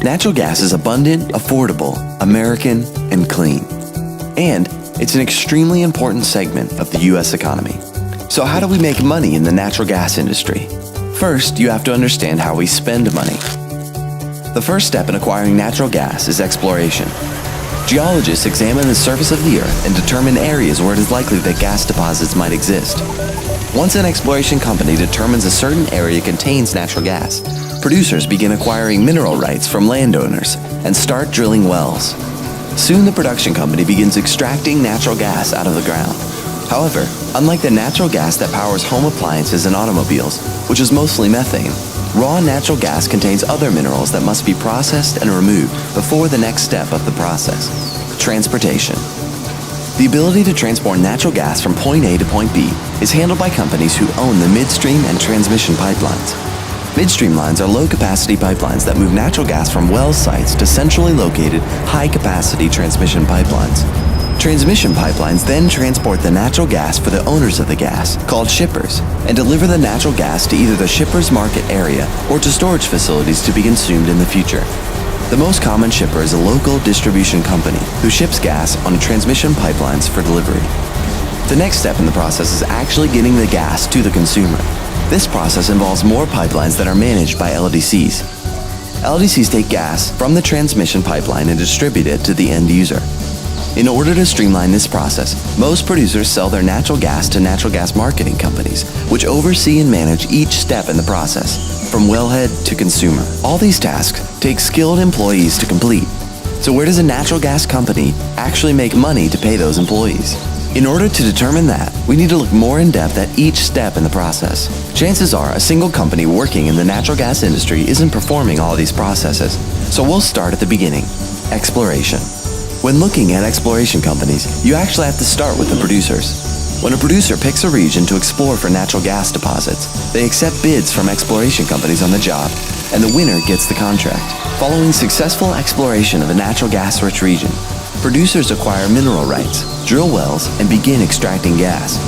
Natural gas is abundant, affordable, American, and clean. And it's an extremely important segment of the U.S. economy. So how do we make money in the natural gas industry? First, you have to understand how we spend money. The first step in acquiring natural gas is exploration. Geologists examine the surface of the earth and determine areas where it is likely that gas deposits might exist. Once an exploration company determines a certain area contains natural gas, producers begin acquiring mineral rights from landowners and start drilling wells. Soon the production company begins extracting natural gas out of the ground. However, unlike the natural gas that powers home appliances and automobiles, which is mostly methane, raw natural gas contains other minerals that must be processed and removed before the next step of the process: transportation. The ability to transport natural gas from point A to point B is handled by companies who own the midstream and transmission pipelines. Midstream lines are low-capacity pipelines that move natural gas from well sites to centrally located, high-capacity transmission pipelines. Transmission pipelines then transport the natural gas for the owners of the gas, called shippers, and deliver the natural gas to either the shipper's market area or to storage facilities to be consumed in the future. The most common shipper is a local distribution company who ships gas on transmission pipelines for delivery. The next step in the process is actually getting the gas to the consumer. This process involves more pipelines that are managed by LDCs. LDCs take gas from the transmission pipeline and distribute it to the end user. In order to streamline this process, most producers sell their natural gas to natural gas marketing companies, which oversee and manage each step in the process, from wellhead to consumer. All these tasks take skilled employees to complete. So where does a natural gas company actually make money to pay those employees? In order to determine that, we need to look more in depth at each step in the process. Chances are a single company working in the natural gas industry isn't performing all these processes, so we'll start at the beginning: exploration. When looking at exploration companies, you actually have to start with the producers. When a producer picks a region to explore for natural gas deposits, they accept bids from exploration companies on the job, and the winner gets the contract. Following successful exploration of a natural gas-rich region, producers acquire mineral rights, drill wells, and begin extracting gas.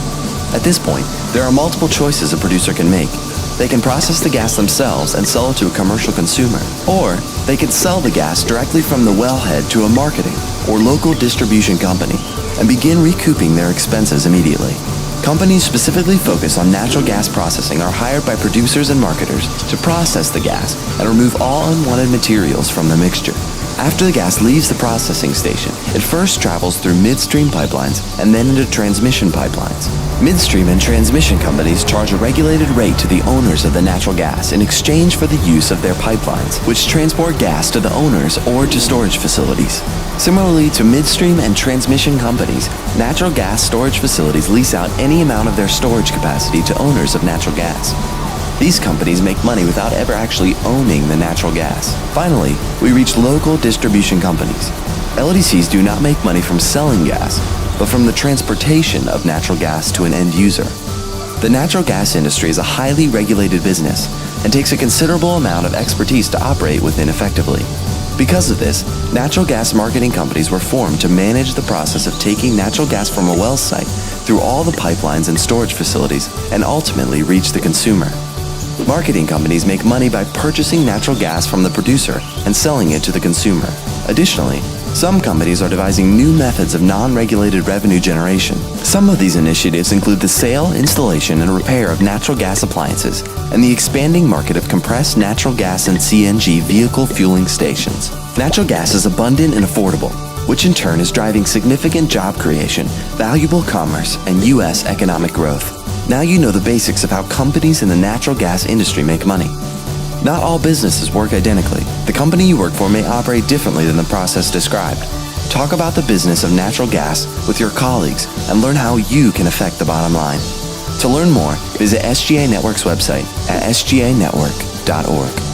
At this point, there are multiple choices a producer can make. They can process the gas themselves and sell it to a commercial consumer, or they can sell the gas directly from the wellhead to a marketing or local distribution company and begin recouping their expenses immediately. Companies specifically focused on natural gas processing are hired by producers and marketers to process the gas and remove all unwanted materials from the mixture. After the gas leaves the processing station, it first travels through midstream pipelines and then into transmission pipelines. Midstream and transmission companies charge a regulated rate to the owners of the natural gas in exchange for the use of their pipelines, which transport gas to the owners or to storage facilities. Similarly to midstream and transmission companies, natural gas storage facilities lease out any amount of their storage capacity to owners of natural gas. These companies make money without ever actually owning the natural gas. Finally, we reach local distribution companies. LDCs do not make money from selling gas, but from the transportation of natural gas to an end user. The natural gas industry is a highly regulated business and takes a considerable amount of expertise to operate within effectively. Because of this, natural gas marketing companies were formed to manage the process of taking natural gas from a well site through all the pipelines and storage facilities and ultimately reach the consumer. Marketing companies make money by purchasing natural gas from the producer and selling it to the consumer. Additionally, some companies are devising new methods of non-regulated revenue generation. Some of these initiatives include the sale, installation, and repair of natural gas appliances and the expanding market of compressed natural gas and CNG vehicle fueling stations. Natural gas is abundant and affordable, which in turn is driving significant job creation, valuable commerce, and U.S. economic growth. Now you know the basics of how companies in the natural gas industry make money. Not all businesses work identically. The company you work for may operate differently than the process described. Talk about the business of natural gas with your colleagues and learn how you can affect the bottom line. To learn more, visit SGA Network's website at sganetwork.org.